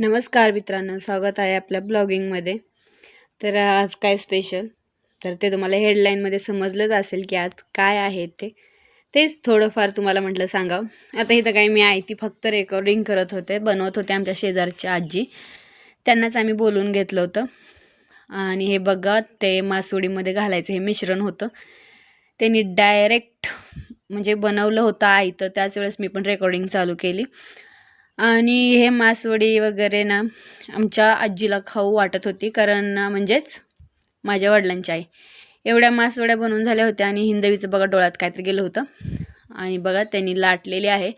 नमस्कार मित्रांनो, स्वागत आहे आपल्या ब्लॉगिंगमध्ये. तर आज काय स्पेशल, तर ते तुम्हाला हेडलाईनमध्ये समजलंच असेल की आज काय आहे तेच थोडंफार तुम्हाला म्हटलं सांगावं. आता इथं काही मी ती फक्त रेकॉर्डिंग करत होते, बनवत होते आमच्या शेजारच्या आजी. त्यांनाच आम्ही बोलून घेतलं होतं. आणि हे बघा, ते मासवडीमध्ये घालायचं हे मिश्रण होतं. त्यांनी डायरेक्ट म्हणजे बनवलं होतं आई, तर त्याच वेळेस मी पण रेकॉर्डिंग चालू केली. आणि हे मासवडी वगैरे ना आमच्या आजीला खाऊ वाटत होती, कारण म्हणजेच माझ्या वडिलांची आई. एवढ्या मासवड्या बनवून झाल्या होत्या आणि हिंदवीचं बघा डोळ्यात काहीतरी गेलं होतं. आणि बघा त्यांनी लाटलेली आहे.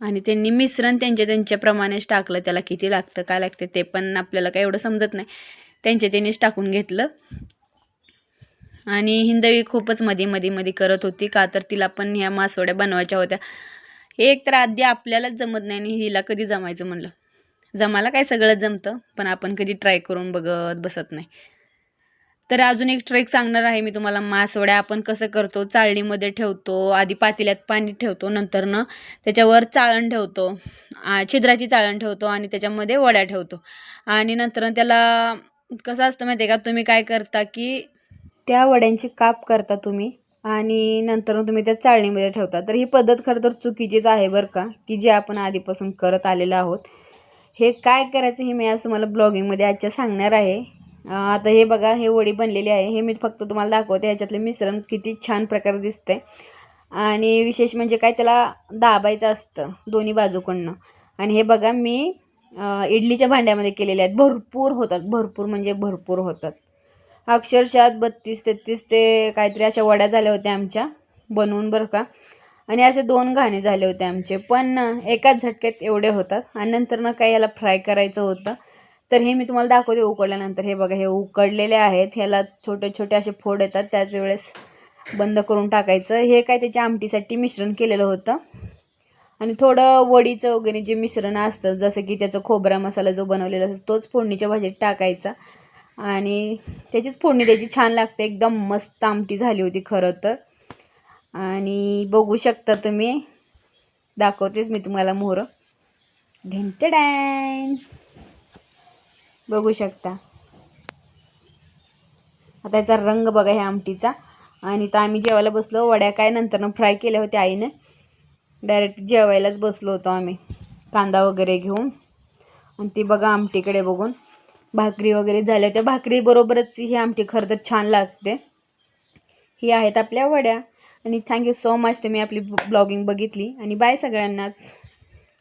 आणि त्यांनी मिश्रण त्यांच्याप्रमाणेच टाकलं. त्याला किती लागतं काय लागतं ते पण आपल्याला काय एवढं समजत नाही, त्यांनीच टाकून घेतलं. आणि हिंदवी खूपच मध्ये करत होती, का तर तिला पण ह्या मासवड्या बनवायच्या होत्या. हे एक तर आधी आपल्यालाच जमत नाही आणि हिला कधी जमायचं म्हणलं. जमायला काय सगळंच जमतं, पण आपण कधी ट्राय करून बघत बसत नाही. तर अजून एक ट्रिक सांगणार आहे मी तुम्हाला. मासवड्या आपण कसं करतो, चाळणीमध्ये ठेवतो, आधी पातेल्यात पाणी ठेवतो, नंतर त्याच्यावर चाळण ठेवतो, छिद्राची चाळण ठेवतो आणि त्याच्यामध्ये वड्या ठेवतो. आणि नंतर त्याला कसं असतं माहिती आहे का, तुम्ही काय करता की त्या वड्यांची काप करता तुम्ही आणि नंतर तुम्ही त्या चाळणीमध्ये ठेवता. तर ही पद्धत खरं तर चुकीचीच आहे बरं का, की जे आपण आधीपासून करत आलेलो आहोत. हे काय करायचं हे मी आज तुम्हाला ब्लॉगिंगमध्ये आजच्या सांगणार आहे. आता हे बघा, हे वडी बनलेली आहे. हे मी फक्त तुम्हाला दाखवते. ह्याच्यातले मिश्रण किती छान प्रकारे दिसतंय. आणि विशेष म्हणजे काय, त्याला दाबायचं असतं दोन्ही बाजूकडनं. आणि हे बघा, मी इडलीच्या भांड्यामध्ये केलेले आहेत. भरपूर होतात, भरपूर म्हणजे भरपूर होतात. अक्षरशः 32-33 ते काहीतरी अशा वड्या झाल्या होत्या आमच्या बनवून बरं का. आणि असे 2 घाणे झाले होते आमचे, पण एकाच झटक्यात एवढे होतात. आणि नंतर काय याला फ्राय करायचं होतं. तर हे मी तुम्हाला दाखवते उकडल्यानंतर. हे बघा, हे उकडलेले आहेत. ह्याला छोटे छोटे असे फोड येतात, त्याच वेळेस बंद करून टाकायचं. हे काय त्याच्या आमटीसाठी मिश्रण केलेलं होतं. आणि थोडं वडीचं वगैरे जे मिश्रण असतं, जसं की त्याचा खोबरा मसाला जो बनवलेला असतो तोच फोडणीच्या भाजीत टाकायचा आणि त्याचीच फोडणी द्यायची. छान लागते, एकदम मस्त आमटी झाली होती खरं तर. आणि बघू शकता तुम्ही, दाखवतेच मी तुम्हाला मोहरं. ढेंटडॅन बघू शकता. आता याचा रंग बघा ह्या आमटीचा. आणि तर आम्ही जेवायला बसलो. वड्या काय नंतर फ्राय केल्या होत्या आईने. डायरेक्ट जेवायलाच बसलो होतो आम्ही, कांदा वगैरे घेऊन. आणि ती बघा आमटीकडे बघून भाकरी वगैरे झाल्या. त्या भाकरी बरोबरच ही आमटी खरं तर छान लागते. ही आहेत आपल्या वड्या. आणि थँक्यू सो मच, तुम्ही आपली ब्लॉगिंग बघितली. आणि बाय सगळ्यांनाच.